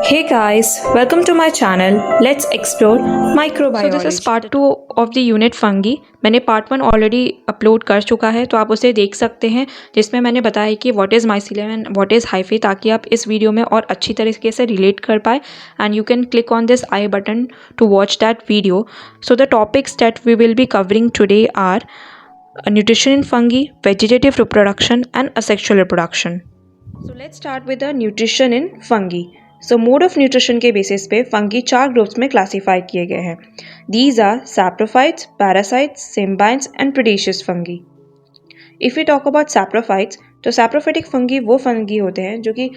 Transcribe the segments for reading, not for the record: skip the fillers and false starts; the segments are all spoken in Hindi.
Hey guys, welcome to my channel. Let's explore microbiology. So this is part 2 of the unit fungi. मैंने part 1 ऑलरेडी अपलोड कर चुका है, तो आप उसे देख सकते हैं, जिसमें मैंने बताया कि what is mycelium and what is hyphae, ताकि आप इस वीडियो में और अच्छी तरीके से रिलेट कर पाए. And you can click on this I button to watch that video. So the topics that we will be covering today are nutrition in fungi, vegetative reproduction and asexual reproduction. So let's start with the nutrition in fungi. So mode of nutrition के बेसिस पे फंगी 4 ग्रुप्स में क्लासीफाई किए गए हैं. These are saprophytes, parasites, symbionts and predacious fungi. If you talk about saprophytes, तो सैप्रोफाइटिक फंगी वो फंगी होते हैं जो कि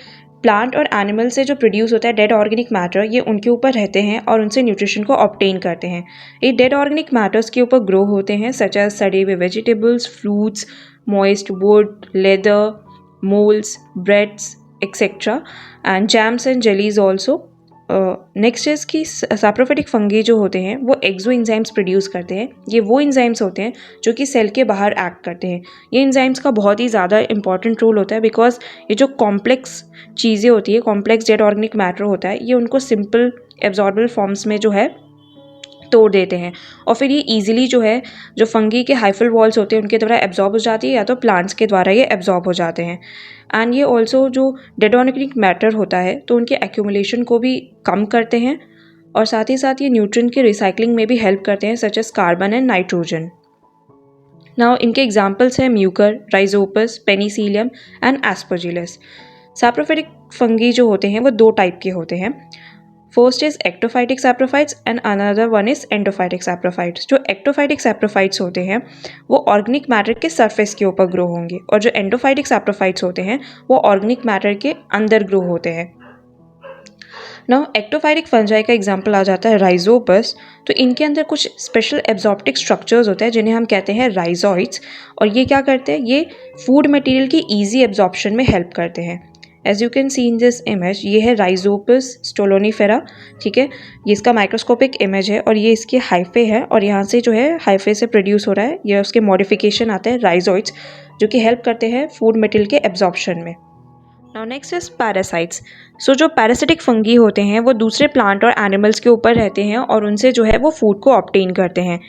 प्लांट और एनिमल से जो प्रोड्यूस होता है डेड ऑर्गेनिक मैटर, ये उनके ऊपर रहते हैं और उनसे न्यूट्रिशन को ऑब्टेन करते हैं. ये डेड ऑर्गेनिक मैटर्स के ऊपर ग्रो होते हैं, सच एज सड़े हुए vegetables, fruits, moist wood, leather, moulds, breads, etcetera, and jams and jellies also. Next is कि सैप्रोफाइटिक फंगी जो होते हैं वो एक्सो एंजाइम्स प्रोड्यूस करते हैं. ये वो एंजाइम्स होते हैं जो कि सेल के बाहर एक्ट करते हैं. ये एंजाइम्स का बहुत ही ज़्यादा इंपॉर्टेंट रोल होता है, बिकॉज ये जो कॉम्प्लेक्स चीज़ें होती है, कॉम्प्लेक्स डेड ऑर्गेनिक मैटर होता है, ये उनको सिंपल एब्जॉर्बल फॉर्म्स में जो है तोड़ देते हैं, और फिर ये ईजिली जो है जो फंगी के हाइफल वॉल्स होते हैं उनके द्वारा एब्जॉर्ब हो जाती है, या तो प्लांट्स के द्वारा ये एब्जॉर्ब हो जाते हैं. एंड ये ऑल्सो जो डेड ऑर्गेनिक मैटर होता है तो उनके एक्यूमुलेशन को भी कम करते हैं, और साथ ही साथ ये न्यूट्रिएंट के रिसाइकलिंग में भी हेल्प करते हैं, such as carbon and nitrogen. Now इनके एग्जाम्पल्स हैं Mucor, Rhizopus, Penicillium and Aspergillus. Saprophytic fungi जो होते हैं वो 2 टाइप के होते हैं. First is ectophytic saprophytes and another one is endophytic saprophytes. जो एक्टोफाइटिक सैप्रोफाइट्स होते हैं वो ऑर्गेनिक मैटर के सरफेस के ऊपर ग्रो होंगे, और जो एंडोफाइटिक सैप्रोफाइट्स होते हैं वो ऑर्गेनिक मैटर के अंदर ग्रो होते हैं. नाउ एक्टोफाइटिक फंजाई का एग्जाम्पल आ जाता है राइजोपस. तो इनके अंदर कुछ स्पेशल एब्जॉर्प्टिक स्ट्रक्चर्स होते हैं जिन्हें हम कहते हैं राइजॉइड्स, और ये क्या करते हैं, ये फूड मटेरियल की ईजी एब्जॉर्प्शन में हेल्प करते हैं. As you can see in this image, ये है राइजोपस स्टोलोनिफेरा. ठीक है, ये इसका माइक्रोस्कोपिक इमेज है, और ये इसके हाइफे है, और यहाँ से जो है हाइफे से प्रोड्यूस हो रहा है, ये उसके मॉडिफिकेशन आते हैं राइजोइड्स, जो कि हेल्प करते हैं फूड मटेरियल के एब्जॉर्प्शन में. Now next is parasites. So जो पैरासिटिक फंगी होते हैं वो दूसरे प्लांट और एनिमल्स के ऊपर रहते हैं, और उनसे जो है वो फूड को ऑब्टेन करते हैं.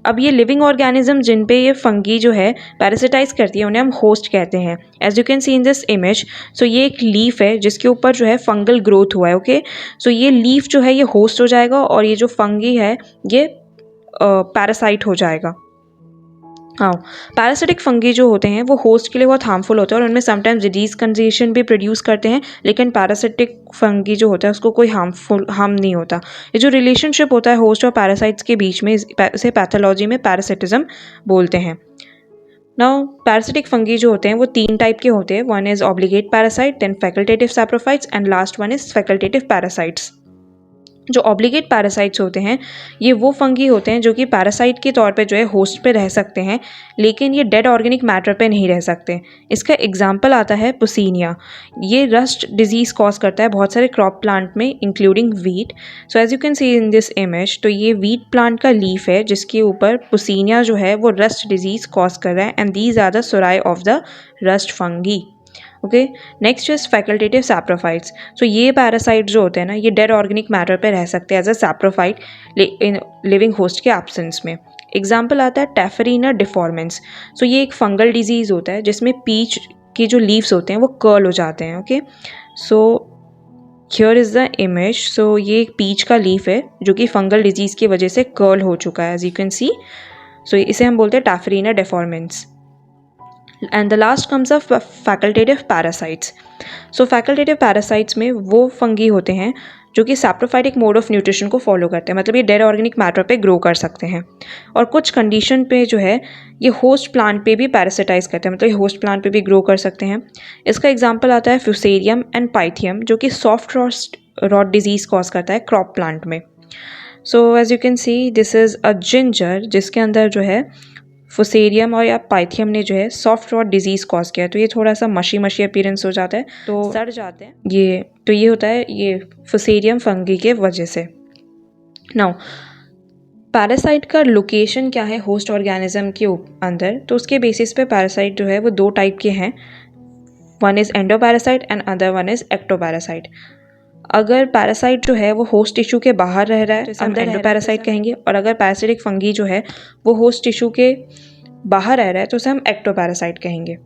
अब ये लिविंग ऑर्गेनिज्म जिन पे ये फंगी जो है पैरासिटाइज करती है उन्हें हम होस्ट कहते हैं. As you can see in this image, so ये एक लीफ है जिसके ऊपर जो है फंगल ग्रोथ हुआ है. ओके, सो ये लीफ जो है ये होस्ट हो जाएगा, और ये जो फंगी है ये पैरासाइट हो जाएगा. हाँ, पैरासिटिक फंगी जो होते हैं वो होस्ट के लिए बहुत हार्मफुल होते हैं, और उनमें समटाइम्स डिजीज कंडीशन भी प्रोड्यूस करते हैं, लेकिन पैरासिटिक फंगी जो होता है उसको कोई हार्म नहीं होता. ये जो रिलेशनशिप होता है होस्ट और पैरासाइट्स के बीच में, इसे पैथोलॉजी में पैरासिटिज्म बोलते हैं. नाउ पैरासिटिक फंगी जो होते हैं वो 3 टाइप के होते हैं. One is obligate parasite, then facultative saprophytes, and last one is facultative parasites. जो ऑब्लिगेट पैरासाइट्स होते हैं ये वो फंगी होते हैं जो कि पैरासाइट के तौर पे जो है होस्ट पे रह सकते हैं, लेकिन ये डेड ऑर्गेनिक मैटर पे नहीं रह सकते. इसका एग्जांपल आता है पुसीनिया. ये रस्ट डिजीज़ कॉज करता है बहुत सारे क्रॉप प्लांट में, including wheat. So as you can see in this image, तो ये वीट प्लांट का लीफ है जिसके ऊपर पुसीनिया जो है वो रस्ट डिजीज़ कॉज कर रहा है, and these are the sori of the rust fungi. Okay, next is facultative saprophytes. So ये पैरासाइट जो होते हैं ना ये डेड ऑर्गेनिक मैटर पे रह सकते हैं as a saprophyte in living host के एब्सेंस में. एग्जाम्पल आता है टेफरीना डिफॉर्मेंस. सो ये एक फंगल डिजीज़ होता है जिसमें पीच के जो लीव्स होते हैं वो कर्ल हो जाते हैं. Okay, so here is the image. So ये एक पीच का लीफ है जो कि फंगल डिजीज़ की वजह से कर्ल हो चुका है, as you can see. So इसे हम बोलते हैं taphrina deformans. And the last comes of facultative parasites. So facultative parasites में वो फंगी होते हैं जो कि सैप्रोफाइटिक मोड ऑफ न्यूट्रिशन को फॉलो करते हैं, मतलब ये डेड ऑर्गेनिक मैटर पे ग्रो कर सकते हैं, और कुछ कंडीशन पे जो है ये होस्ट प्लांट पे भी पैरासिटाइज करते हैं, मतलब ये होस्ट प्लांट पे भी ग्रो कर सकते हैं. इसका एग्जांपल आता है फ्यूसेरियम एंड पाइथियम, जो कि सॉफ्ट रॉट डिजीज़ कॉज करता है क्रॉप प्लांट में. So as you can see this is a ginger जिसके अंदर जो है फुसेरियम और या पाइथियम ने जो है सॉफ्ट रॉट डिजीज़ कॉज किया, तो ये थोड़ा सा मशी अपीयरेंस हो जाता है, तो सड़ जाते हैं ये. तो ये होता है ये फुसेरियम फंगी के वजह से. नाउ पैरासाइट का लोकेशन क्या है होस्ट ऑर्गेनिज्म के अंदर, तो उसके बेसिस पे पैरासाइट जो है वो 2 टाइप के हैं. One is endoparasite and other one is ectoparasite. अगर पैरासाइट जो है वो होस्ट टिश्यू के बाहर रह रहा है तो हम एंडोपैरासाइट कहेंगे, और अगर पैरासिटिक फंगी जो है वो होस्ट टिश्यू के बाहर रह रहा है तो उसे हम एक्टोपैरासाइट कहेंगे।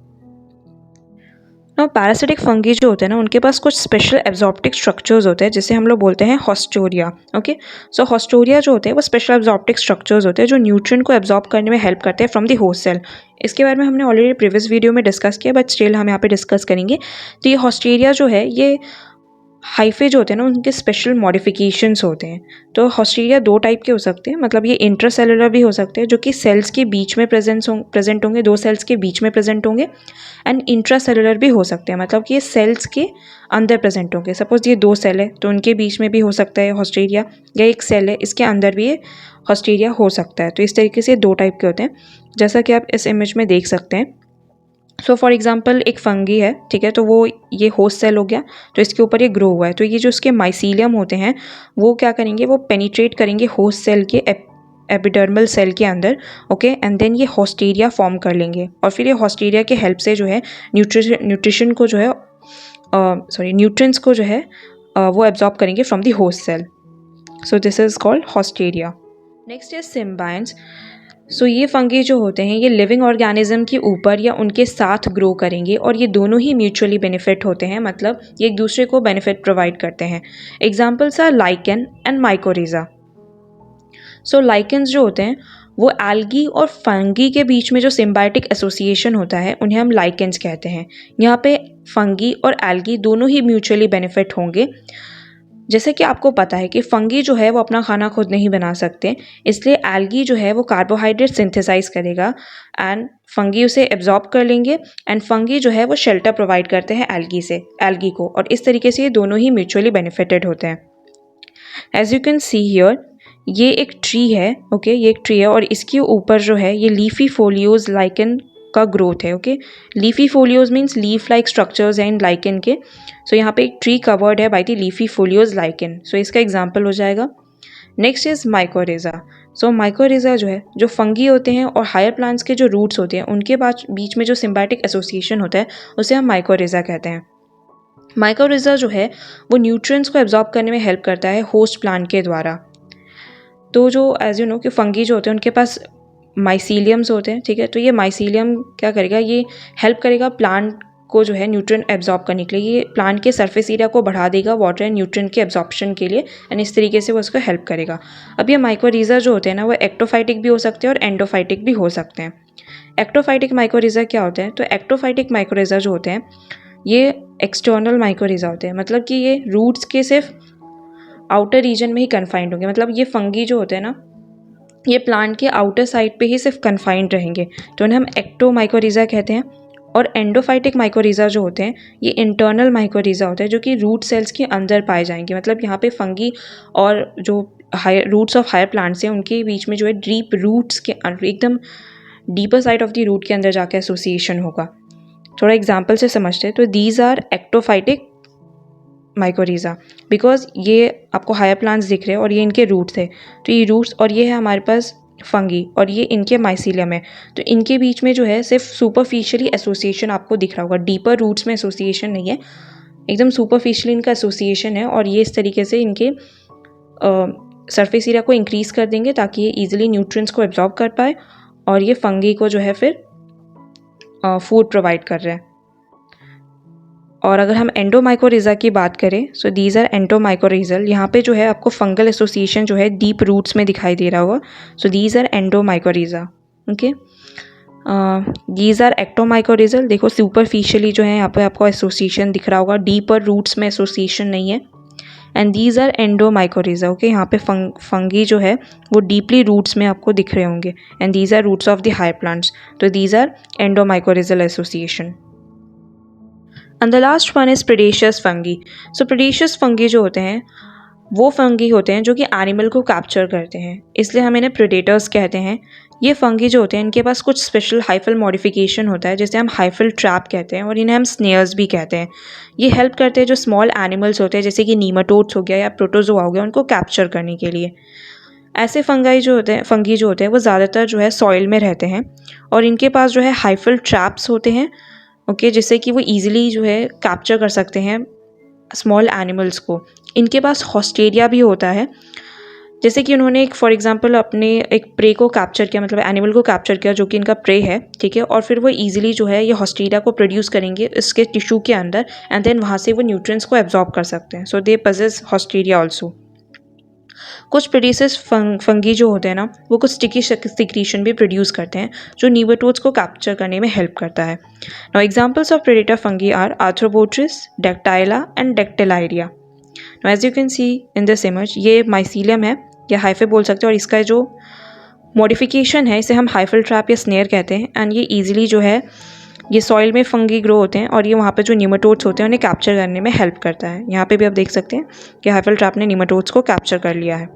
ना पैरासिटिक फंगी जो होते हैं ना उनके पास कुछ स्पेशल एब्जॉर्प्टिक स्ट्रक्चर्स होते हैं जिसे हम लोग बोलते हैं हॉस्टोरिया। ओके, सो हॉस्टोरिया जो होते हैं वो स्पेशल एब्जॉर्प्टिक स्ट्रक्चर्स होते हैं जो न्यूट्रिएंट को एब्जॉर्ब करने में हेल्प करते हैं फ्रॉम द होस्ट सेल। इसके बारे में हमने ऑलरेडी प्रीवियस वीडियो में डिस्कस किया, बट स्टिल हम यहाँ पे डिस्कस करेंगे। तो ये हॉस्टोरिया जो है ये हाइफे जो होते हैं ना उनके स्पेशल मॉडिफिकेशंस होते हैं। तो हॉस्टोरिया दो टाइप के हो सकते हैं, मतलब ये इंट्रासेलुलर भी हो सकते हैं जो कि सेल्स के बीच में प्रेजेंट होंगे, दो सेल्स के बीच में प्रेजेंट होंगे, एंड इंट्रासेलुलर भी हो सकते हैं, मतलब कि ये सेल्स के अंदर प्रेजेंट होंगे। सपोज ये दो सेल है तो उनके बीच में भी हो सकता है हॉस्टोरिया, या एक सेल है इसके अंदर भी ये हॉस्टोरिया हो सकता है। तो इस तरीके से दो टाइप के होते हैं जैसा कि आप इस इमेज में देख सकते हैं। सो फॉर एग्जाम्पल एक फंगी है, ठीक है, तो वो ये होस्ट सेल हो गया, तो इसके ऊपर ये ग्रो हुआ है, तो ये जो इसके माइसीलियम होते हैं वो क्या करेंगे, वो पेनिट्रेट करेंगे होस्ट सेल के एपिडर्मल सेल के अंदर। ओके, एंड देन ये हॉस्टोरिया फॉर्म कर लेंगे, और फिर ये हॉस्टोरिया के हेल्प से जो है न्यूट्रिशन को जो है न्यूट्रिएंट्स को जो है वो एब्जॉर्ब करेंगे from the host cell. So this is called haustoria. Next is symbionts. So ये फंगी जो होते हैं ये लिविंग ऑर्गेनिज्म के ऊपर या उनके साथ ग्रो करेंगे, और ये दोनों ही म्यूचुअली बेनिफिट होते हैं, मतलब ये एक दूसरे को बेनिफिट प्रोवाइड करते हैं। Examples are lichen and mycorrhiza. So lichens जो होते हैं वो एल्गी और फंगी के बीच में जो सिम्बायोटिक एसोसिएशन होता है उन्हें हम लाइकेन्स कहते हैं। यहाँ पे फंगी और एल्गी दोनों ही म्यूचुअली बेनिफिट होंगे। जैसे कि आपको पता है कि फंगी जो है वो अपना खाना खुद नहीं बना सकते, इसलिए एल्गी जो है वो कार्बोहाइड्रेट सिंथेसाइज करेगा एंड फंगी उसे एब्जॉर्ब कर लेंगे, एंड फंगी जो है वो शेल्टर प्रोवाइड करते हैं एल्गी को, और इस तरीके से ये दोनों ही म्यूचुअली बेनिफिटेड होते हैं। As you can see here, ये एक ट्री है। ओके, ये एक ट्री है और इसके ऊपर जो है ये लीफी फोलियोज लाइकन का ग्रोथ है। Okay, leafy foliose means leaf like structures हैं इन लाइकन के। सो यहाँ पे एक ट्री कवर्ड है by the leafy foliose lichen, so इसका एग्जाम्पल हो जाएगा। Next is mycorrhiza. So mycorrhiza जो है, जो फंगी होते हैं और हायर प्लांट्स के जो रूट्स होते हैं उनके बीच में जो सिम्बायोटिक एसोसिएशन होता है उसे हम माइकोरिजा कहते हैं। माइकोरिजा जो है वो न्यूट्रिएंट्स को एब्जॉर्ब करने में हेल्प करता है होस्ट प्लांट के द्वारा। तो जो एज यू नो कि फंगी जो होते हैं उनके पास माइसीलियम्स होते हैं, ठीक है, तो ये माइसीलियम क्या करेगा, ये हेल्प करेगा प्लांट को जो है न्यूट्रिएंट एब्जॉर्ब करने के लिए। ये प्लांट के सरफेस एरिया को बढ़ा देगा वाटर एंड न्यूट्रिएंट के एब्जॉर्प्शन के लिए, एंड इस तरीके से वो उसको हेल्प करेगा। अब ये माइकोरिजा जो होते हैं ना वो एक्टोफाइटिक भी हो सकते हैं और एंडोफाइटिक भी हो सकते हैं। एक्टोफाइटिक माइकोरिजा क्या होते हैं, तो एक्टोफाइटिक माइकोरिजा जो होते हैं ये एक्सटर्नल माइकोरिजा होते हैं, मतलब कि ये रूट्स के सिर्फ आउटर रीजन में ही कन्फाइंड होंगे, मतलब ये फंगी जो होते हैं ना ये प्लांट के आउटर साइड पे ही सिर्फ कन्फाइंड रहेंगे, तो उन्हें हम एक्टोमाइकोरिजा कहते हैं। और एंडोफाइटिक माइकोरिजा जो होते हैं ये इंटरनल माइकोरिजा होते हैं जो कि रूट सेल्स के अंदर पाए जाएंगे, मतलब यहाँ पे फंगी और जो higher roots of higher plants हैं उनके बीच में जो है डीप रूट्स के एकदम deeper side of the root के अंदर जाके एसोसिएशन होगा। थोड़ा एग्जाम्पल से समझते हैं, तो दीज आर एक्टोफाइटिक माइकोरिजा, बिकॉज ये आपको हायर प्लांट्स दिख रहे हैं और ये इनके रूट्स है, तो ये रूट्स और ये है हमारे पास फंगी और ये इनके माइसीलियम है, तो इनके बीच में जो है सिर्फ सुपरफिशियली एसोसिएशन आपको दिख रहा होगा, डीपर रूट्स में एसोसिएशन नहीं है, एकदम सुपरफिशियली इनका एसोसिएशन है, और ये इस तरीके से इनके सरफेस एरिया को इंक्रीज़ कर देंगे ताकि ये ईजिली न्यूट्रिएंट्स को एब्जॉर्ब कर पाए, और ये फंगी को जो है फिर फूड प्रोवाइड कर रहे हैं। और अगर हम एंडोमाइकोरिजा की बात करें, सो दीज आर एंडोमाइकोरिजल, यहाँ पे जो है आपको फंगल एसोसिएशन जो है डीप रूट्स में दिखाई दे रहा होगा, so these are endomycorrhiza. Okay, these are ectomycorrhizal, देखो सुपरफिशियली जो है यहाँ पे आपको एसोसिएशन दिख रहा होगा, डीपर रूट्स में एसोसिएशन नहीं है, and these are endomycorrhiza. Okay, यहाँ पे फंगी जो है वो डीपली रूट्स में आपको दिख रहे होंगे, and these are roots of the higher plants, तो these are endomycorrhizal association. And the last one is predacious fungi. So predacious fungi जो होते हैं वो फंगी होते हैं जो कि एनिमल को कैप्चर करते हैं, इसलिए हम इन्हें प्रेडेटर्स कहते हैं। ये फंगी जो होते हैं इनके पास कुछ स्पेशल हाइफल मॉडिफिकेशन होता है जिसे हम हाइफल ट्रैप कहते हैं, और इन्हें हम स्नेयर्स भी कहते हैं। ये हेल्प करते हैं जो स्मॉल एनिमल्स होते हैं जैसे कि नीमाटोड्स हो गया या प्रोटोजोआ हो गया उनको कैप्चर करने के लिए। ऐसे फंगी जो होते हैं वो ज़्यादातर जो है सॉइल में रहते हैं, और इनके पास जो है हाइफल ट्रैप्स होते हैं, ओके, जिससे कि वो ईजिली जो है कैप्चर कर सकते हैं स्मॉल एनिमल्स को, इनके पास हॉस्टेरिया भी होता है। जैसे कि उन्होंने एक फॉर एग्जांपल अपने एक प्रे को कैप्चर किया, मतलब एनिमल को कैप्चर किया जो कि इनका प्रे है, ठीक है, और फिर वो इजीली जो है ये हॉस्टेरिया को प्रोड्यूस करेंगे इसके टिश्यू के अंदर, एंड देन वहाँ से वो न्यूट्रिएंट्स को एब्जॉर्ब कर सकते हैं। सो दे पजेस हॉस्टेरिया ऑल्सो। कुछ प्रोड्यूसर्स फंगी जो होते हैं ना, वो कुछ स्टिकी सिक्रीशन भी प्रोड्यूस करते हैं जो नीमाटोड्स को कैप्चर करने में हेल्प करता है। Now examples of predator fungi are arthropods, dactylella and dactylaria. Now as you can see in this image, ये माइसीलियम है या हाइफे बोल सकते हैं, और इसका जो मॉडिफिकेशन है इसे हम हाइफल ट्रैप या स्नेयर कहते हैं। एंड ये ईजिली जो है ये सॉइल में फंगी ग्रो होते हैं और ये वहाँ पे जो नीमाटोड्स होते हैं उन्हें कैप्चर करने में हेल्प करता है। यहाँ पे भी आप देख सकते हैं कि हाइफल ट्रैप ने नीमाटोड्स को कैप्चर कर लिया है।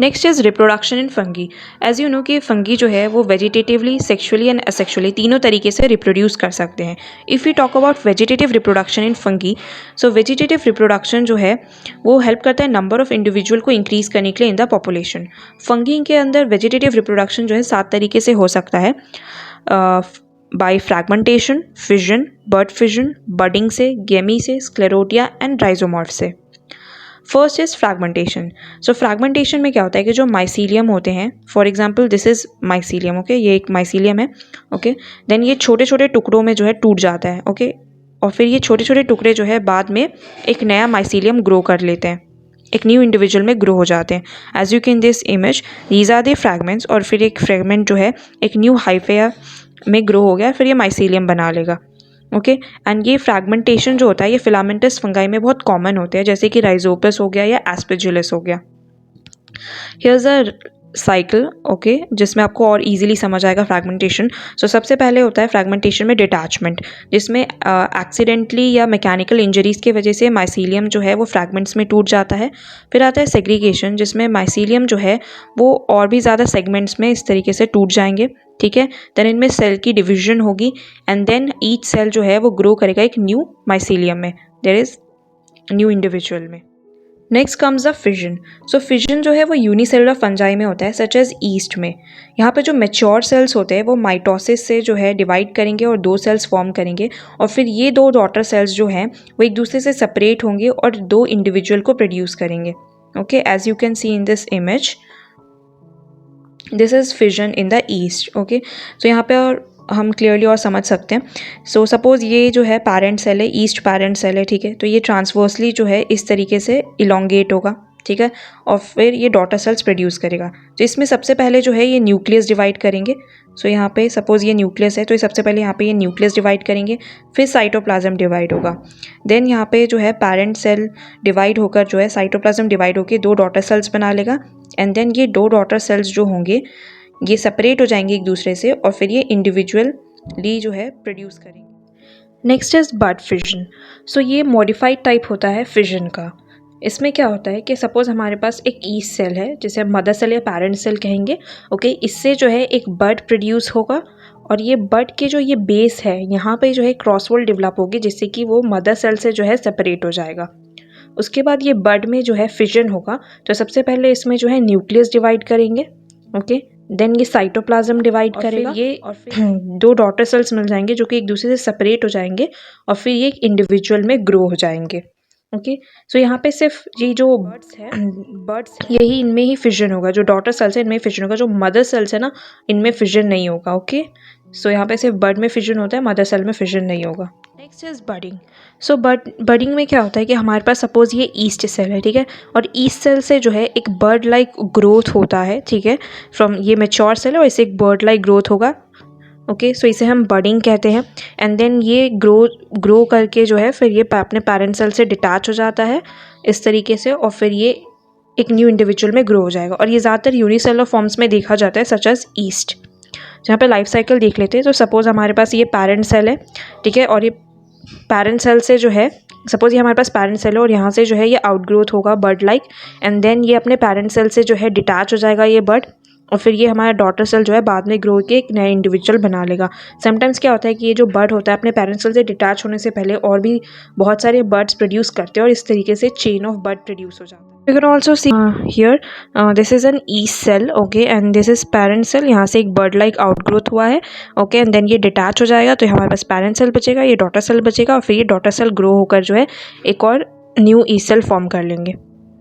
Next is reproduction in fungi. As you know कि फंगी जो है वो वेजिटेटिवली, सेक्सुअली एंड असेक्सुअली तीनों तरीके से रिप्रोड्यूस कर सकते हैं। If you talk about vegetative reproduction in fungi, so vegetative reproduction जो है वो हेल्प करता है नंबर ऑफ इंडिविजुअल को इंक्रीज करने के लिए इन द पॉपुलेशन। फंगी के अंदर वेजिटेटिव रिप्रोडक्शन जो है 7 तरीके से हो सकता है, by fragmentation, fission, bird fission, budding से, गेमी से, स्क्लेरोटिया एंड राइजोमॉर्फ से। First is fragmentation. So fragmentation में क्या होता है कि जो माइसीलियम होते हैं, for example this is mycelium, okay, ये एक माइसीलियम है, ओके, देन ये छोटे छोटे टुकड़ों में जो है टूट जाता है, ओके, और फिर ये छोटे छोटे टुकड़े जो है बाद में एक नया माइसीलियम ग्रो कर लेते हैं, एक न्यू इंडिविजुअल में ग्रो हो जाते हैं। As you can this image, these are the fragments, और फिर एक फ्रैगमेंट जो है एक न्यू हाइफे में ग्रो हो गया, फिर ये माइसीलियम बना लेगा, ओके। एंड ये फ्रैगमेंटेशन जो होता है ये फिलामेंटस फंगाई में बहुत कॉमन होते हैं, जैसे कि राइजोपस हो गया या एस्पेजिलस हो गया। हियर्स अ साइकिल, ओके, जिसमें आपको और इजीली समझ आएगा फ्रैगमेंटेशन। सो सबसे पहले होता है फ्रैगमेंटेशन में डिटैचमेंट, जिसमें एक्सीडेंटली या मैकेनिकल इंजरीज की वजह से माइसीलियम जो है वो फ्रैगमेंट्स में टूट जाता है। फिर आता है सेग्रीगेशन, जिसमें माइसीलियम जो है वो और भी ज़्यादा सेगमेंट्स में इस तरीके से टूट जाएंगे, ठीक है। देन इनमें सेल की डिवीजन होगी एंड देन ईच सेल जो है वो ग्रो करेगा एक न्यू माइसीलियम में, देयर इज न्यू इंडिविजुअल में। Next comes the fission. So fission जो है वो यूनिसेलुलर फंजाई में होता है, सच एज ईस्ट में। यहाँ पे जो मैच्योर सेल्स होते हैं वो माइटोसिस से जो है डिवाइड करेंगे और 2 सेल्स फॉर्म करेंगे, और फिर ये 2 डॉटर सेल्स जो हैं वो एक दूसरे से सेपरेट होंगे और 2 इंडिविजुअल को प्रोड्यूस करेंगे, okay, as you can see in this image, this is fission in the yeast, okay. So यहाँ पे और हम क्लियरली और समझ सकते हैं। सो सपोज़ ये जो है पेरेंट सेल है, ईस्ट पेरेंट सेल है, ठीक है, तो ये ट्रांसवर्सली जो है इस तरीके से इलोंगेट होगा, ठीक है, और फिर ये डॉटर सेल्स प्रोड्यूस करेगा। तो इसमें सबसे पहले जो है ये न्यूक्लियस डिवाइड करेंगे। सो यहाँ पे सपोज़ ये न्यूक्लियस है तो ये सबसे पहले यहाँ पे ये न्यूक्लियस डिवाइड करेंगे, फिर साइटोप्लाज्म डिवाइड होगा। देन यहाँ पे जो है पेरेंट सेल डिवाइड होकर जो है साइटोप्लाज्म डिवाइड होकर 2 डॉटर सेल्स बना लेगा, एंड देन ये 2 डॉटर सेल्स जो होंगे ये सेपरेट हो जाएंगे एक दूसरे से और फिर ये इंडिविजुअली जो है प्रोड्यूस करेंगे। Next is bud fission. So ये मॉडिफाइड टाइप होता है फिजन का। इसमें क्या होता है कि सपोज़ हमारे पास एक ईस्ट सेल है जिसे हम मदर सेल या पेरेंट सेल कहेंगे, ओके, इससे जो है एक बड प्रोड्यूस होगा, और ये बड के जो ये बेस है यहाँ पे जो है क्रॉसवॉल डेवलप होगी जिससे कि वो मदर सेल से जो है सेपरेट हो जाएगा। उसके बाद ये बड में जो है फिजन होगा, तो सबसे पहले इसमें जो है न्यूक्लियस डिवाइड करेंगे, ओके, देन ये साइटोप्लाज्म डिवाइड करेगा, ये और फिर 2 डॉटर सेल्स मिल जाएंगे जो कि एक दूसरे से सेपरेट हो जाएंगे और फिर ये एक इंडिविजुअल में ग्रो हो जाएंगे, ओके। सो यहाँ पे सिर्फ ये जो बर्ड्स यही इनमें ही फिजन होगा, जो डॉटर सेल्स है इनमें फिजन होगा, जो मदर सेल्स है ना इनमें फिजन नहीं होगा, ओके। सो यहाँ पे सिर्फ बर्ड में फिजन होता है, मदर सेल में फिजन नहीं होगा। Next is budding. So budding में क्या होता है कि हमारे पास सपोज ये ईस्ट सेल है, ठीक है, और ईस्ट सेल से जो है एक बर्ड लाइक ग्रोथ होता है, ठीक है, फ्रॉम ये मैच्योर सेल है और इससे एक बर्ड लाइक ग्रोथ होगा, ओके। सो इसे हम बडिंग कहते हैं। एंड देन ये ग्रो करके जो है फिर ये अपने पेरेंट सेल से डिटैच हो जाता है इस तरीके से, और फिर ये एक न्यू इंडिविजुअल में ग्रो हो जाएगा। और ये ज़्यादातर यूनिसेलुलर फॉर्म्स में देखा जाता है, सच एज ईस्ट। जहाँ पे लाइफ साइकिल देख लेते हैं, तो सपोज़ हमारे पास ये पेरेंट सेल है, ठीक है, और ये पेरेंट सेल से जो है सपोज़ ये हमारे पास पेरेंट सेल है और यहाँ से जो है ये आउटग्रोथ होगा बर्ड लाइक, एंड देन ये अपने पेरेंट सेल से जो है डिटैच हो जाएगा ये बर्ड, और फिर ये हमारा डॉटर सेल जो है बाद में ग्रो के एक नया इंडिविजुअल बना लेगा। समटाइम्स क्या होता है कि ये जो बर्ड होता है अपने पेरेंट्स सेल से डिटैच होने से पहले और भी बहुत सारे बर्ड्स प्रोड्यूस करते हैं और इस तरीके से चेन ऑफ बर्ड प्रोड्यूस हो जाता है। You can also see here this is an yeast cell, okay, and this is parent cell। यहाँ से एक बर्ड लाइक आउटग्रोथ हुआ है, ओके, एंड देन ये डिटैच हो जाएगा तो हमारे पास पेरेंट सेल बचेगा, ये डॉटर सेल बचेगा और फिर ये डॉटर सेल ग्रो होकर जो है एक और न्यू ईस्ट सेल फॉर्म कर लेंगे।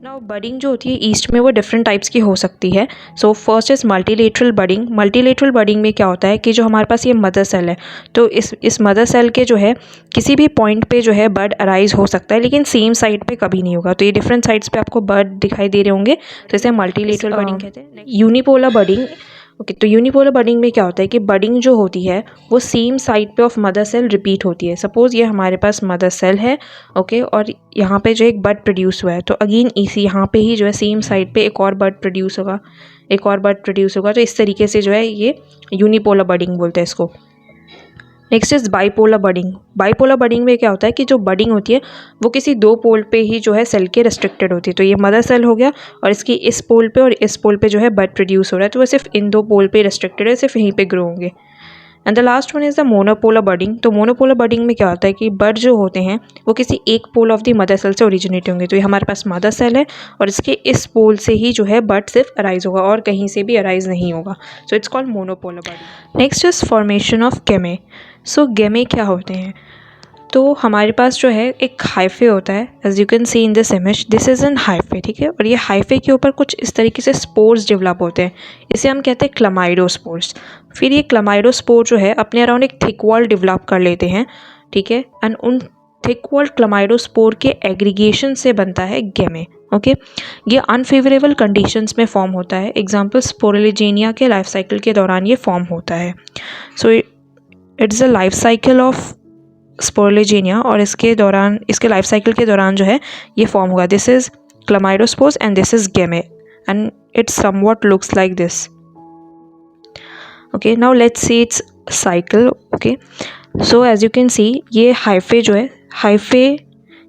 नाउ बडिंग जो होती है ईस्ट में वो डिफरेंट टाइप्स की हो सकती है। So first is multilateral budding. Multilateral budding में क्या होता है कि जो हमारे पास ये मदर सेल है तो इस मदर सेल के जो है किसी भी पॉइंट पे जो है बर्ड अराइज हो सकता है लेकिन सेम साइड पे कभी नहीं होगा। तो ये डिफरेंट साइड्स पे आपको बर्ड दिखाई दे रहे होंगे तो इसे मल्टीलेटरल बडिंग कहते हैं। यूनिपोलर बडिंग, ओके, तो यूनिपोलर बडिंग में क्या होता है कि बडिंग जो होती है वो सेम साइड पे ऑफ मदर सेल रिपीट होती है। सपोज़ ये हमारे पास मदर सेल है, ओके, और यहाँ पे जो एक बर्ड प्रोड्यूस हुआ है तो अगेन इसी यहाँ पे ही जो है सेम साइड पे एक और बर्ड प्रोड्यूस होगा, एक और बर्ड प्रोड्यूस होगा। तो इस तरीके से जो है ये यूनिपोलर बडिंग बोलते हैं इसको। Next is bipolar budding. Bipolar budding में क्या होता है कि जो बडिंग होती है वो किसी दो पोल पे ही जो है सेल के रेस्ट्रिक्टेड होती है। तो ये मदर सेल हो गया और इसकी इस पोल पे और इस पोल पे जो है बर्ड प्रोड्यूस हो रहा है तो वो सिर्फ इन दो पोल पे रेस्ट्रिक्टेड है, सिर्फ यहीं पे ग्रो होंगे। And the last one is the monopolar budding. तो मोनोपोलर बडिंग में क्या होता है कि बर्ड जो होते हैं वो किसी एक pole of the mother cell से ओरिजिनेट होंगे। तो ये हमारे पास मदर सेल है और इसके इस पोल से ही जो है बर्ड सिर्फ अराइज होगा और कहीं से भी अराइज नहीं होगा। So it's called monopolar budding. Next is formation of gemmae. So gemmae क्या होते हैं? तो हमारे पास जो है एक हाइफे होता है, as you can see in this image, this is an hyphae, ठीक है। और ये हाइफे के ऊपर कुछ इस तरीके से स्पोर्स डेवलप होते हैं, इसे हम कहते हैं क्लमाइडोस्पोर्स। फिर ये क्लमाइडोस्पोर जो है अपने अराउंड एक थिक वॉल डेवलप कर लेते हैं, ठीक है, एंड उन थिक वॉल क्लमाइडोस्पोर के एग्रीगेशन से बनता है गेमे, ओके। ये अनफेवरेबल कंडीशंस में फॉर्म होता है। एग्जाम्पल स्पोरेलिजेनिया के लाइफ साइकिल के दौरान ये फॉर्म होता है। So it's a life cycle of sporelegenia और इसके लाइफ साइकिल के दौरान जो है ये फॉर्म होगा। This is chlamydospores and this is gemmae and it's somewhat looks like this, okay. Now let's see its cycle, okay. So as you can see ये हाइफे जो है, हाइफे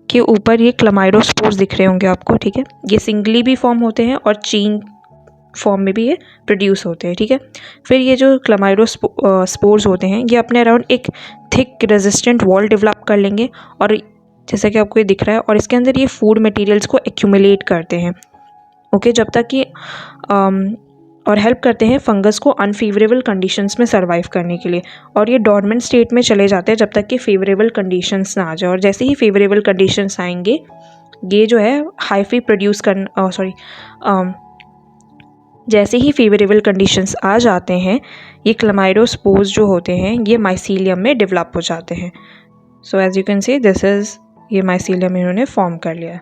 के ऊपर ये क्लमाइडोस्पोर्स दिख रहे होंगे आपको, ठीक है। ये सिंगली भी फॉर्म होते हैं और चेन फॉर्म में भी ये प्रोड्यूस होते हैं, ठीक है। फिर ये जो क्लमाइडोस्पोर्स होते हैं ये अपने अराउंड एक थिक रेजिस्टेंट वॉल डेवलप कर लेंगे और जैसा कि आपको ये दिख रहा है और इसके अंदर ये फूड मटेरियल्स को एक्यूमुलेट करते हैं, ओके, जब तक कि और हेल्प करते हैं फंगस को अनफेवरेबल कंडीशंस में सर्वाइव करने के लिए। और ये डॉर्मेंट स्टेट में चले जाते हैं जब तक कि फेवरेबल कंडीशंस ना आ जाए। और जैसे ही फेवरेबल कंडीशंस आएंगे ये जो है हाइफे प्रोड्यूस जैसे ही फेवरेबल कंडीशंस आ जाते हैं ये क्लमाइडोस्पोर्स जो होते हैं ये माइसीलियम में डेवलप हो जाते हैं। So as you can see this is, ये माइसीलियम इन्होंने फॉर्म कर लिया है।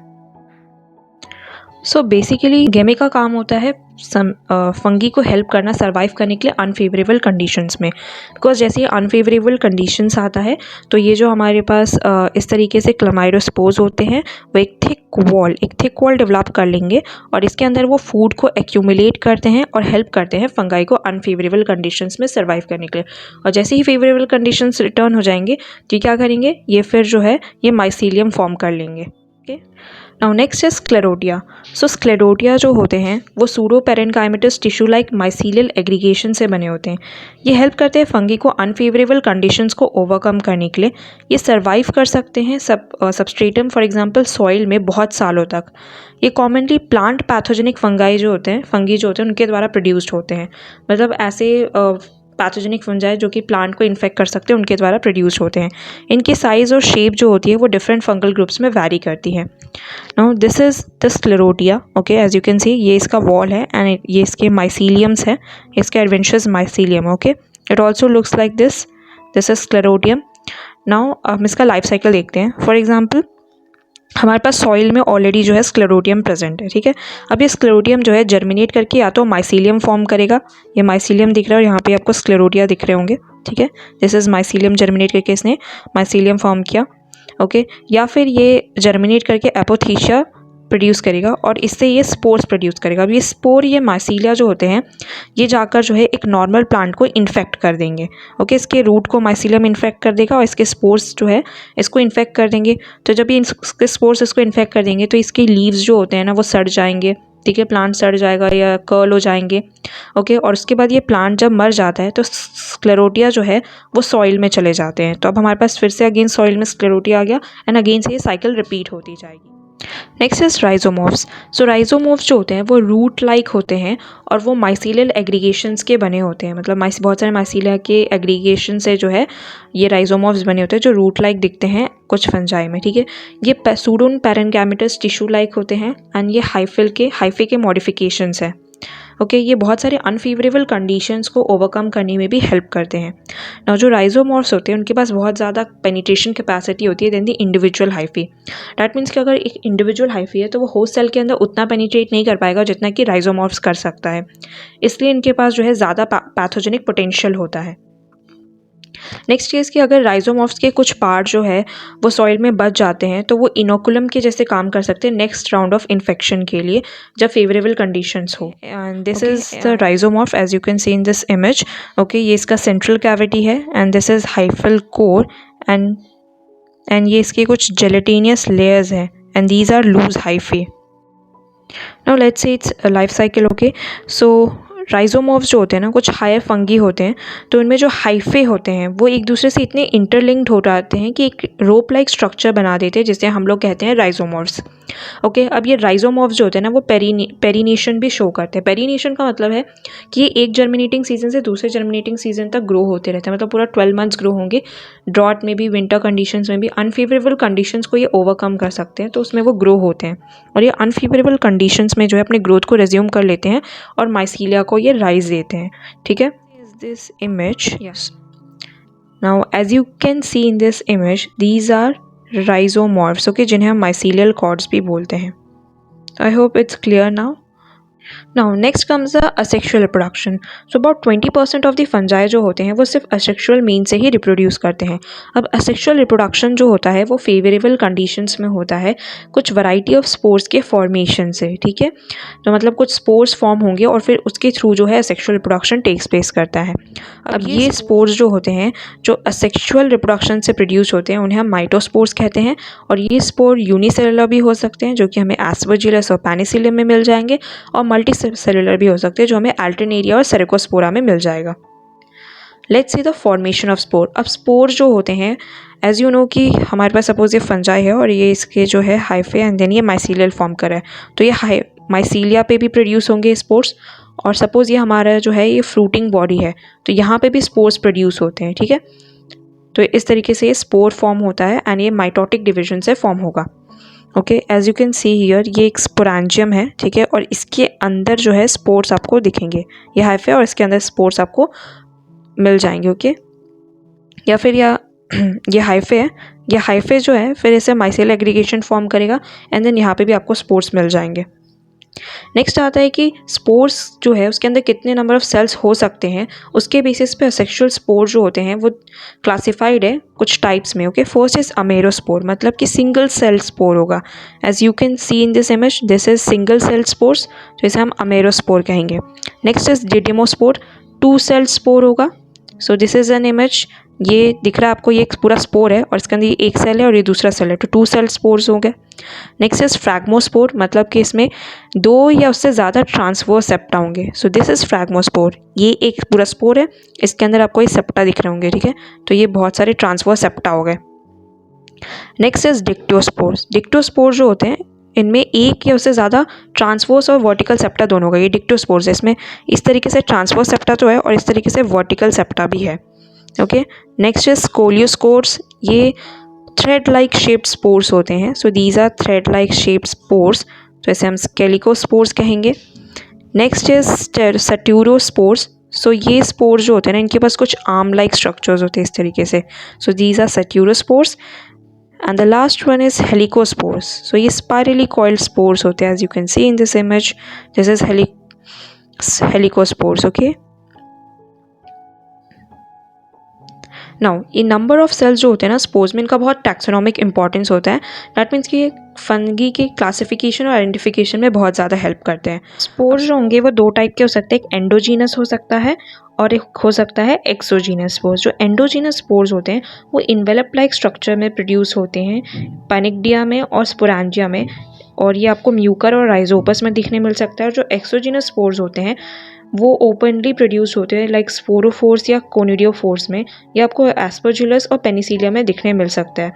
सो बेसिकली गेमे का काम होता है फंगी को हेल्प करना सर्वाइव करने के लिए अनफेवरेबल कंडीशंस में। बिकॉज जैसे ही अनफेवरेबल कंडीशंस आता है तो ये जो हमारे पास इस तरीके से क्लमाइडोस्पोर्स होते हैं वो एक थिक वॉल डेवलप कर लेंगे और इसके अंदर वो फूड को एक्यूमुलेट करते हैं और हेल्प करते हैं फंगाई को अनफेवरेबल कंडीशंस में सर्वाइव करने के लिए। और जैसे ही फेवरेबल कंडीशंस रिटर्न हो जाएंगे तो क्या करेंगे, ये फिर जो है ये माइसीलियम फॉर्म कर लेंगे, okay. Now next is sclerotia. So sclerotia जो होते हैं वो pseudo parenchymatous tissue like mycelial aggregation से बने होते हैं। ये हेल्प करते हैं फंगी को अनफेवरेबल कंडीशंस को ओवरकम करने के लिए। ये सर्वाइव कर सकते हैं सबस्ट्रेटम फॉर एग्जांपल सॉइल में बहुत सालों तक। ये कॉमनली प्लांट पैथोजेनिक फंगी जो होते हैं उनके द्वारा प्रोड्यूस्ड होते हैं। मतलब ऐसे पैथोजेनिक फंजाई जो कि प्लांट को इन्फेक्ट कर सकते हैं उनके द्वारा प्रोड्यूस होते हैं। इनकी साइज़ और शेप जो होती है वो डिफरेंट फंगल ग्रुप्स में वैरी करती है। Now this is the sclerotia, okay, as you can see ये इसका वॉल है एंड ये इसके माइसीलियम्स है, इसके adventures mycelium, okay. It also looks like this is sclerotium. Now हम इसका लाइफ साइकिल देखते हैं। फॉर एग्जाम्पल हमारे पास सॉइल में ऑलरेडी जो है स्क्लेरोटियम प्रेजेंट है, ठीक है। अब ये स्क्लेरोटियम जो है जर्मिनेट करके या तो माइसीलियम फॉर्म करेगा, ये माइसीलियम दिख रहा है और यहाँ पे आपको स्क्लेरोटिया दिख रहे होंगे, ठीक है। दिस इज़ माइसीलियम, जर्मिनेट करके इसने माइसीलियम फॉर्म किया, ओके। या फिर ये जर्मिनेट करके एपोथीशिया प्रोड्यूस करेगा और इससे ये स्पोर्स प्रोड्यूस करेगा। अब ये स्पोर, ये माइसीलिया जो होते हैं ये जाकर जो है एक नॉर्मल प्लांट को इन्फेक्ट कर देंगे, ओके। इसके रूट को माइसीलियम इन्फेक्ट कर देगा और इसके स्पोर्स जो है इसको इन्फेक्ट कर देंगे। तो जब ये इसके स्पोर्स इसको इन्फेक्ट कर देंगे तो इसके लीव्स जो होते हैं ना वो सड़ जाएंगे, ठीक है, प्लांट सड़ जाएगा या कर्ल हो जाएंगे। ओके, और उसके बाद ये प्लांट जब मर जाता है तो स्क्लेरोटिया जो है वो सॉइल में चले जाते हैं। तो अब हमारे पास फिर से अगेन सॉइल में स्क्लेरोटिया आ गया एंड अगेन से ये साइकिल रिपीट होती जाएगी। Next is राइजोमॉर्फ्स। सो राइजोमॉर्फ्स जो होते हैं वो रूट लाइक होते हैं और वो माइसीलियल एग्रीगेशंस के बने होते हैं, मतलब बहुत सारे माइसीलिया के एग्रीगेशन से जो है ये राइजोमॉर्फ्स बने होते हैं जो रूट लाइक दिखते हैं कुछ फंजाई में। ठीक है, ये सूडोन पैरेनगैमेटस टिश्यू लाइक होते हैं एंड ये हाइफे के मॉडिफिकेशंस हैं। ओके, ये बहुत सारे अनफेवरेबल कंडीशंस को ओवरकम करने में भी हेल्प करते हैं। नाउ जो राइजोमॉर्फ्स होते हैं उनके पास बहुत ज़्यादा पेनिट्रेशन कैपेसिटी होती है than the individual hyphae. That means कि अगर एक इंडिविजुअल हाइफी है तो वो होस्ट सेल के अंदर उतना पेनिट्रेट नहीं कर पाएगा जितना कि राइजोमॉर्फ्स कर सकता है, इसलिए इनके पास जो है ज़्यादा पैथोजेनिक पोटेंशियल होता है। नेक्स्ट केस कि अगर राइजोमॉर्फ्स के कुछ पार्ट जो है वो सॉइल में बच जाते हैं तो वो इनोकुलम के जैसे काम कर सकते हैं नेक्स्ट राउंड ऑफ इन्फेक्शन के लिए जब फेवरेबल कंडीशंस हो। And this is the rhizomorph as you can see in this image. Okay, ये इसका सेंट्रल कैविटी है and this is hyphal core and ये इसके कुछ जेलेटिनियस लेयर्स हैं and these are loose hyphae. Now let's say its life cycle. Okay, so rhizomorphs जो होते हैं ना कुछ हायर फंगी होते हैं, तो उनमें जो हाइफे होते हैं वो एक दूसरे से इतने इंटरलिंक्ड हो जाते हैं कि एक रोप लाइक स्ट्रक्चर बना देते हैं जिसे हम लोग कहते हैं राइजोमॉर्फ्स। ओके, अब ये राइजोमॉर्फ्स जो होते हैं ना वो पेरिनेशन भी शो करते हैं। पेरिनेशन का मतलब है कि ये एक जर्मिनेटिंग सीजन से दूसरे जर्मिनेटिंग सीजन तक ग्रो होते रहते हैं, मतलब पूरा 12 मंथ्स ग्रो होंगे। ड्रॉट में भी, विंटर कंडीशंस में भी, अनफेवरेबल कंडीशंस को ये ओवरकम कर सकते हैं तो उसमें वो ग्रो होते हैं और ये अनफेवरेबल कंडीशंस में जो है अपने ग्रोथ को रिज्यूम कर लेते हैं और माइसीलिया को ये राइज देते हैं। ठीक है, this image, yes, now as you can see in this image these are rhizomorphs, okay, जिन्हें हम माइसीलियल कॉर्ड्स भी बोलते हैं। I hope it's clear now. Now next comes the asexual reproduction. So about 20% of the fungi जो होते हैं वो सिर्फ asexual means से ही reproduce करते हैं। अब asexual reproduction जो होता है वो favorable conditions में होता है कुछ variety of spores के formation से। ठीक है, तो मतलब कुछ spores form होंगे और फिर उसके थ्रू जो है asexual reproduction takes place करता है। अब ये spores जो होते हैं जो asexual reproduction से produce होते हैं उन्हें हम माइटोस्पोर्स कहते हैं और ये स्पोर यूनिसेलुलर भी हो सकते हैं जो कि हमें एस्परजिलस और पेनिसिलियम में मिल जाएंगे और मल्टी सेलुलर भी हो सकते हैं जो हमें अल्टरनेरिया और सेरेकोस्पोरा में मिल जाएगा। Let's see the formation of spore. अब स्पोर जो होते हैं एज यू नो कि हमारे पास सपोज ये फंजाई है और ये इसके जो है हाइफे एंड देन ये माइसीलियल फॉर्म कर रहा है, तो ये माइसीलिया पे भी प्रोड्यूस होंगे स्पोर्स और सपोज ये हमारा जो है ये फ्रूटिंग बॉडी है तो यहाँ पे भी स्पोर्स प्रोड्यूस होते हैं। ठीक है, तो इस तरीके से ये स्पोर फॉर्म होता है एंड ये माइटोटिक डिवीजन से फॉर्म होगा। Okay, as you can see here ये एक स्पोरेंजियम है। ठीक है, और इसके अंदर जो है स्पोर्स आपको दिखेंगे, ये हाइफे और इसके अंदर स्पोर्स आपको मिल जाएंगे। ओके, या फिर ये हाइफे है, ये हाइफे जो है फिर इसे माइसेल एग्रीगेशन फॉर्म करेगा एंड देन यहाँ पे भी आपको स्पोर्स मिल जाएंगे। नेक्स्ट आता है कि स्पोर्स जो है उसके अंदर कितने नंबर ऑफ सेल्स हो सकते हैं, उसके बेसिस पे असेक्सुअल स्पोर जो होते हैं वो क्लासिफाइड है कुछ टाइप्स में। ओके, फर्स्ट इज अमेरोस्पोर, मतलब कि सिंगल सेल स्पोर होगा। As you can see in this image this is single cell spores, तो इसे हम अमेरोस्पोर कहेंगे। Next is didymospore, 2 cell spore होगा। So this is an image, ये दिख रहा है आपको, ये एक पूरा स्पोर है और इसके अंदर ये एक सेल है और ये दूसरा सेल है, तो 2 सेल स्पोर्स हो गए। नेक्स्ट इज फ्रैग्मोस्पोर, मतलब कि इसमें 2 या उससे ज़्यादा ट्रांसवर्स सेप्टा होंगे। सो दिस इज फ्रैग्मोस्पोर, ये एक पूरा स्पोर है, इसके अंदर आपको ये सेप्टा दिख रहे होंगे। ठीक है, तो ये बहुत सारे ट्रांसवर्स सेप्टा हो गए। नेक्स्ट इज डिक्टोस्पोर्स, डिक्टोस्पोर जो होते हैं इनमें एक या उससे ज़्यादा ट्रांसवर्स और वर्टिकल सेप्टा दोनों होगा। ये डिक्टोस्पोर्स है, इसमें इस तरीके से ट्रांसवर्स सेप्टा तो है और इस तरीके से वर्टिकल सेप्टा भी है। ओके, नेक्स्ट इज स्कोलियोस्पोर्स, ये थ्रेड लाइक शेप्ड स्पोर्स होते हैं। So these are thread like shaped spores, तो इसे हम स्केलिकोस्पोर्स कहेंगे। नेक्स्ट इज सेट्यूरोस्पोर्स, सो ये स्पोर्स जो होते हैं ना इनके पास कुछ आर्म लाइक स्ट्रक्चर्स होते हैं इस तरीके से। So these are staurospores and the last one is helicospores, so ये स्पाइरली कॉइल्ड स्पोर्स होते हैं। As you can see in this image this is helicospores. Okay, now ये नंबर ऑफ सेल्स जो होते हैं ना स्पोर्स में इनका बहुत टैक्सोनॉमिक इंपॉर्टेंस होता है। दैट मीन्स कि फंगी के क्लासिफिकेशन और आइडेंटिफिकेशन में बहुत ज़्यादा हेल्प करते हैं। स्पोर्स जो होंगे वो 2 टाइप के हो सकते हैं, एक एंडोजीनस हो सकता है और एक हो सकता है एक्सोजीनस स्पोर्स। जो एंडोजीनस स्पोर्स होते हैं वो इन्वेलप लाइक स्ट्रक्चर में प्रोड्यूस होते हैं पैनिकडिया में और स्पोरेंजिया में और ये आपको म्यूकर और राइजोपस में दिखने मिल सकता है। और जो एक्सोजिनस स्पोर्स होते हैं वो ओपनली प्रोड्यूस होते हैं लाइक स्पोरोफोर्स या कोनिडियोफोर्स में। ये आपको एस्परजिलस और पेनिसिलियम में दिखने मिल सकता है।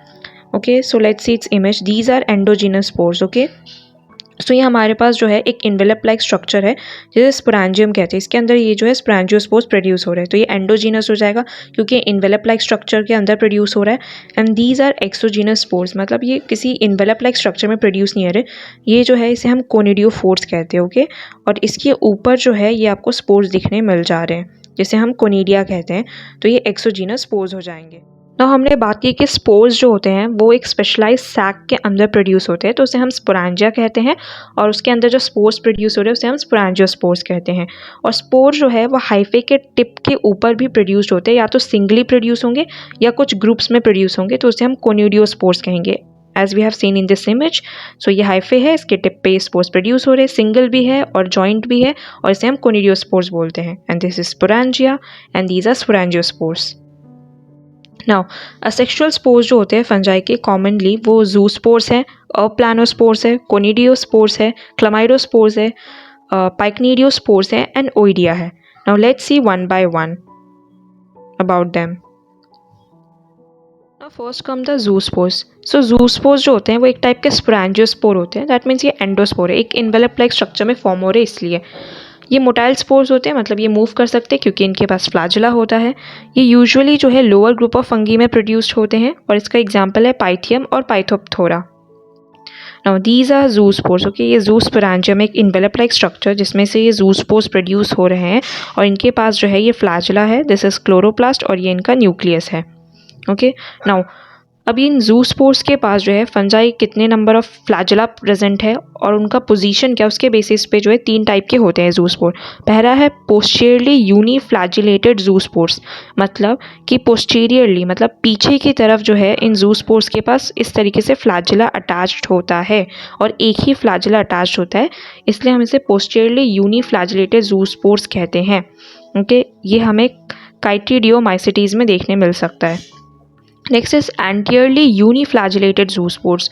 Okay, so let's see its image. These are endogenous spores. Okay, so ये हमारे पास जो है एक इन्वेलप लाइक स्ट्रक्चर है जिसे स्पोरेंजियम कहते हैं। इसके अंदर ये जो है स्पोरेंजियोस्पोर्स प्रोड्यूस हो रहा है, तो ये एंडोजीनस हो जाएगा क्योंकि इन्वेलप लाइक स्ट्रक्चर के अंदर प्रोड्यूस हो रहा है। And these are exogenous spores, मतलब ये किसी इन्वेलप लाइक स्ट्रक्चर में प्रोड्यूस नहीं हो रहे। ये जो है इसे हम कोनिडियोफोर्स कहते हैं। ओके, और इसके ऊपर जो है ये आपको स्पोर्स दिखने मिल जा रहे हैं जिसे हम कोनिडिया कहते हैं, तो ये एक्सोजीनस स्पोर्स हो जाएंगे। ना हमने बात की कि स्पोर्स जो होते हैं वो एक स्पेशलाइज सैक के अंदर प्रोड्यूस होते हैं, तो उसे हम स्पोरेंजिया कहते हैं। और उसके अंदर जो स्पोर्स प्रोड्यूस हो रहे हैं उसे हम स्पोरेंजियोस्पोर्स कहते हैं। और स्पोर जो है वो हाइफे के टिप के ऊपर भी प्रोड्यूस होते हैं, या तो सिंगली प्रोड्यूस होंगे या कुछ ग्रुप्स में प्रोड्यूस होंगे, तो उसे हम कोनिडियोस्पोर्स कहेंगे। As we have seen in this image, so ये हाइफे है, इसके टिप पे स्पोर्स प्रोड्यूस हो रहे हैं, सिंगल भी है और जॉइंट भी है, और इसे हम कोनिडियोस्पोर्स बोलते हैं। And this is sporangia and these are sporangiospores. Now asexual spores जो होते हैं फंजाई के कॉमनली वो जूस्पोर्स हैं, प्लानोस्पोर्स है, कोनिडियोस्पोर्स है, क्लामाइडोस्पोर्स है, पाइक्नीडियोस्पोर्स है एंड ओइडिया है। Now let's C one by one about them. First come the zoospores. So zoospores जो होते हैं वो एक टाइप के स्पोरेंजियोस्पोर होते हैं। दैट मीन्स ये एंडोस्पोर है, एक इन्वेलप लाइक स्ट्रक्चर में फॉर्म हो रहे हैं इसलिए। ये मोटाइल स्पोर्स होते हैं, मतलब ये मूव कर सकते हैं क्योंकि इनके पास फ्लैजिला होता है। ये यूजुअली जो है लोअर ग्रुप ऑफ फंगी में प्रोड्यूस्ड होते हैं, और इसका एग्जांपल है पाइथियम और phytophthora. Now these are zoospores. Okay, ये जूस्पोरेंजियम एक इन्वेलप लाइक स्ट्रक्चर जिसमें से ये जूस्पोर्स प्रोड्यूस हो रहे हैं, और इनके पास जो है ये फ्लैजिला है, दिस इज क्लोरोप्लास्ट, और ये इनका न्यूक्लियस है। ओके, नाउ अब इन जूस्पोर्स के पास जो है फंजाई कितने नंबर ऑफ फ्लैजिला प्रेजेंट है और उनका पोजीशन क्या, उसके बेसिस पे जो है 3 टाइप के होते हैं जूस्पोर। पहला है पोस्टीरियरली यूनिफ्लैजिलेटेड जूस्पोर्स, मतलब कि पोस्टीरियरली मतलब पीछे की तरफ जो है इन जूस्पोर्स के पास इस तरीके से फ्लैजिला अटैच्ड होता है, और एक ही फ्लैजिला अटैच्ड होता है, इसलिए हम इसे पोस्टीरियरली यूनिफ्लैजिलेटेड जूस्पोर्स कहते हैं। ओके, ये हमें काइटिडियोमाइसिटीज में देखने मिल सकता है। Next is anteriorly uniflagellated zoospores.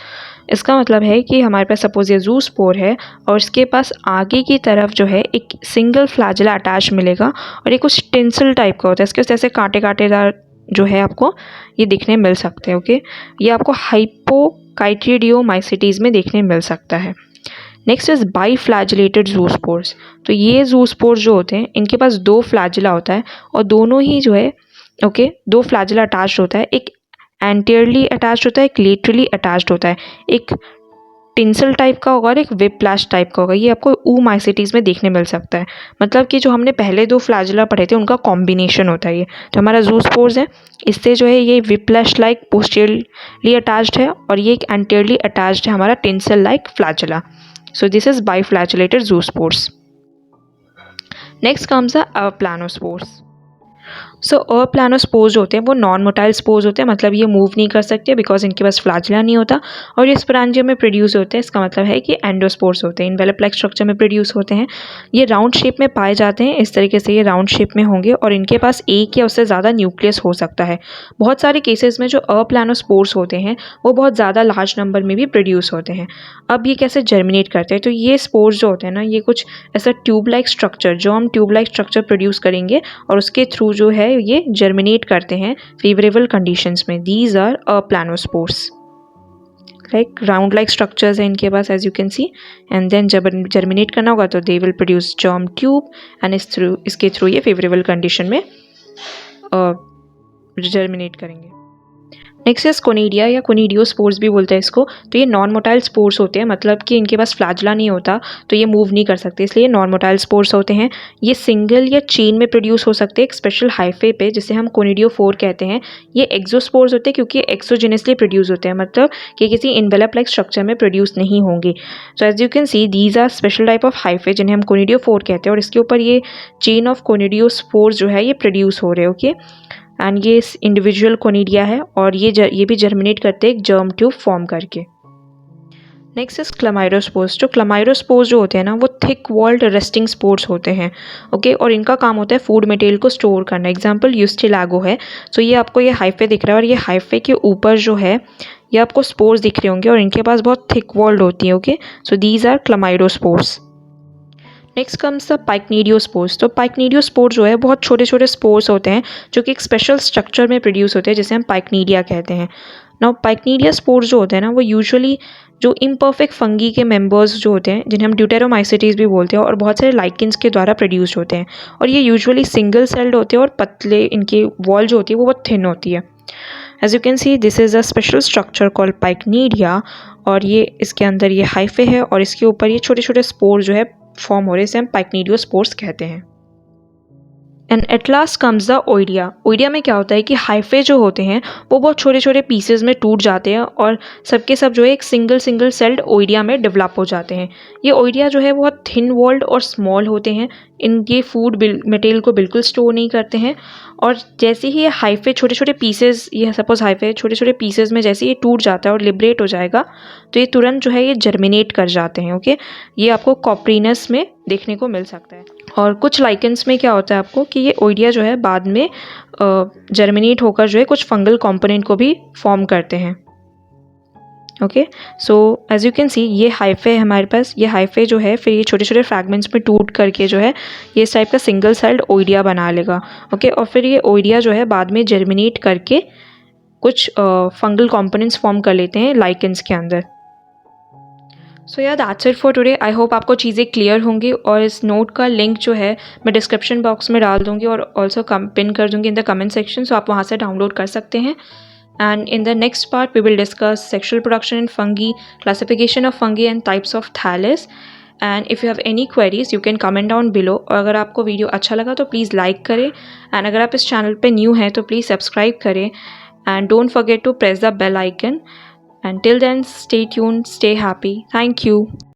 इसका मतलब है कि हमारे पास सपोज ये जूस्पोर है और इसके पास आगे की तरफ जो है एक सिंगल फ्लैजिला अटैच मिलेगा, और ये कुछ टिंसल टाइप का होता है, इसके जैसे कांटे कांटेदार जो है आपको ये दिखने मिल सकते हैं। ओके, ये आपको हाइपोकाइटिडियोमाइसिटीज में देखने मिल सकता है। Next is biflagellated zoospores. तो ये जूस्पोर्स जो होते हैं इनके पास 2 फ्लैजिला होता है, और दोनों ही जो है 2 फ्लैजिला अटैच्ड होता है, एक एंटीरियरली अटैच्ड होता है, एक लेटरली अटैच्ड होता है, एक टिंसल टाइप का होगा और एक विप्लास्ट टाइप का होगा। ये आपको oomaisites में देखने मिल सकता है, मतलब कि जो हमने पहले 2 फ्लैजिला पढ़े थे उनका कॉम्बिनेशन होता है। ये जो हमारा जूस्पोर्स है इससे जो है ये विप्लास्ट लाइक पोस्टीरियरली अटैच्ड है, और ये एक एंटीरियरली अटैच्ड है हमारा tinsel like flagella. So this is biflagellated zoospores. Next comes the planospores. So planospores होते हैं वो नॉन मोटाइल स्पोर्स होते हैं, मतलब ये मूव नहीं कर सकते बिकॉज इनके पास फ्लैजिला नहीं होता, और ये स्पोरेंजियम में प्रोड्यूस होते हैं। इसका मतलब है कि एंडोस्पोर्स होते हैं, इन्वेलप लाइक स्ट्रक्चर में प्रोड्यूस होते हैं। ये राउंड शेप में पाए जाते हैं, इस तरीके से ये राउंड शेप में होंगे, और इनके पास एक या उससे ज़्यादा न्यूक्लियस हो सकता है। बहुत सारे केसेस में जो प्लानोस्पोर्स होते हैं वो बहुत ज़्यादा लार्ज नंबर में भी प्रोड्यूस होते हैं। अब ये कैसे जर्मिनेट करते हैं, तो ये स्पोर्स जो होते हैं ना ये कुछ ऐसा ट्यूब लाइक स्ट्रक्चर, जो हम ट्यूब लाइक स्ट्रक्चर प्रोड्यूस करेंगे और उसके थ्रू जो है ये जर्मिनेट करते हैं फेवरेबल कंडीशंस में। These are planospores, like round like structures हैं इनके पास as you can see, and then जब जर्मिनेट करना होगा तो they will produce germ tube, and इसके थ्रू ये फेवरेबल कंडीशन में जर्मिनेट करेंगे। नेक्स्ट इज कोनिडिया या कोनिडियोस्पोर्स भी बोलते हैं इसको। तो ये नॉन मोटाइल स्पोर्स होते हैं, मतलब कि इनके पास फ्लैजिला नहीं होता तो ये मूव नहीं कर सकते, इसलिए नॉन मोटाइल स्पोर्स होते हैं। ये सिंगल या चेन में प्रोड्यूस हो सकते हैं एक स्पेशल हाइफे पे जिसे हम कोनिडियोफोर कहते हैं। ये एक्सोस्पोर्स होते हैं क्योंकि एक्सोजेनसली प्रोड्यूस होते हैं, मतलब कि किसी इन्वेलप लाइक स्ट्रक्चर में प्रोड्यूस नहीं होंगे। So as you can see these are special type of hyphae जिन्हें हम कोनिडियोफोर कहते हैं, और इसके ऊपर ये चेन ऑफ कोनिडियोस्पोर्स जो है ये प्रोड्यूस हो रहे हैं। ओके, एंड ये इंडिविजुअल कोनिडिया है, और ये भी जर्मिनेट करते हैं एक जर्म ट्यूब फॉर्म करके। Next is chlamydospores. जो क्लामाइडोस्पोर्स जो होते हैं ना वो थिक वॉल्ड रेस्टिंग स्पोर्स होते हैं। ओके, और इनका काम होता है फूड मटेरियल को स्टोर करना। एग्जांपल यूस्टिलागो है। सो ये आपको ये हाइफे दिख रहा है, और ये हाइफे के ऊपर जो है ये आपको स्पोर्स दिख रहे होंगे और इनके पास बहुत थिक वॉल्ड होती है। Okay, so these are chlamydospores. Next comes the pycnidiospores. तो पाइक्नीडियोस्पोर्स जो है बहुत छोटे छोटे स्पोर्स होते हैं जो कि एक स्पेशल स्ट्रक्चर में प्रोड्यूस होते हैं, जिसे हम पाइक्नीडिया कहते हैं। नाउ पाइक्नीडिया स्पोर्स जो होते हैं ना, वो यूजुअली जो इम्परफेक्ट फंगी के मेंबर्स जो होते हैं, जिन्हें हम ड्यूटेरोमाइसिटीज भी बोलते हैं, और बहुत सारे लाइकेंस के द्वारा प्रोड्यूस होते हैं। और ये यूजुअली सिंगल सेल्ड होते हैं और पतले, इनकी वॉल जो होती है वो बहुत थिन होती है। As you can see this is a special structure called pycnidia, और ये इसके अंदर ये हाइफे है और इसके ऊपर ये छोटे छोटे स्पोर जो है फॉर्म हो रहे, इसे हम पाइक्नीडियोस्पोर्स कहते हैं। And at last comes the oidia. Oidia में क्या होता है कि हाइफे जो होते हैं वो बहुत छोटे छोटे पीसेज में टूट जाते हैं और सबके सब जो है एक सिंगल सेल्ड ओइडिया में डेवलप हो जाते हैं। ये ओइडिया जो है बहुत थिन वॉल्ड और स्मॉल होते हैं। इनके फूड मटेरियल को बिल्कुल स्टोर नहीं करते हैं, और जैसे ही ये हाइफे छोटे छोटे पीसेज, ये सपोज हाइफे छोटे छोटे पीसेज में जैसे ये टूट जाता है और लिबरेट हो जाएगा, तो ये तुरंत जो है ये जर्मिनेट कर जाते हैं। ओके, ये आपको कॉप्रीनस में देखने को मिल सकता है। और कुछ लाइकेंस में क्या होता है आपको कि ये ओइडिया जो है बाद में जर्मिनेट होकर जो है कुछ फंगल कंपोनेंट को भी फॉर्म करते हैं। Okay, so as you can see ये हाइफे है हमारे पास। ये हाइफे जो है फिर ये छोटे छोटे फ्रैगमेंट्स में टूट करके जो है ये इस टाइप का सिंगल सेल्ड ओइडिया बना लेगा। ओके, और फिर ये ओइडिया जो है बाद में जर्मिनेट करके कुछ फंगल कंपोनेंट्स फॉर्म कर लेते हैं लाइकेंस के अंदर। सो या that's it for today. I hope आपको चीज़ें क्लियर होंगी, और इस नोट का लिंक जो है मैं डिस्क्रिप्शन बॉक्स में डाल दूँगी और ऑल्सो पिन कर दूँगी इन द कमेंट सेक्शन, सो आप वहाँ से डाउनलोड कर सकते हैं। And in the next part, we will discuss sexual production in fungi, classification of fungi and types of thallus. And if you have any queries, you can comment down below. और अगर आपको वीडियो अच्छा लगा तो प्लीज़ लाइक करें, एंड अगर आप इस चैनल पे न्यू हैं तो प्लीज़ सब्सक्राइब करें, and don't forget to press the bell icon. Until then, stay tuned, stay happy. Thank you.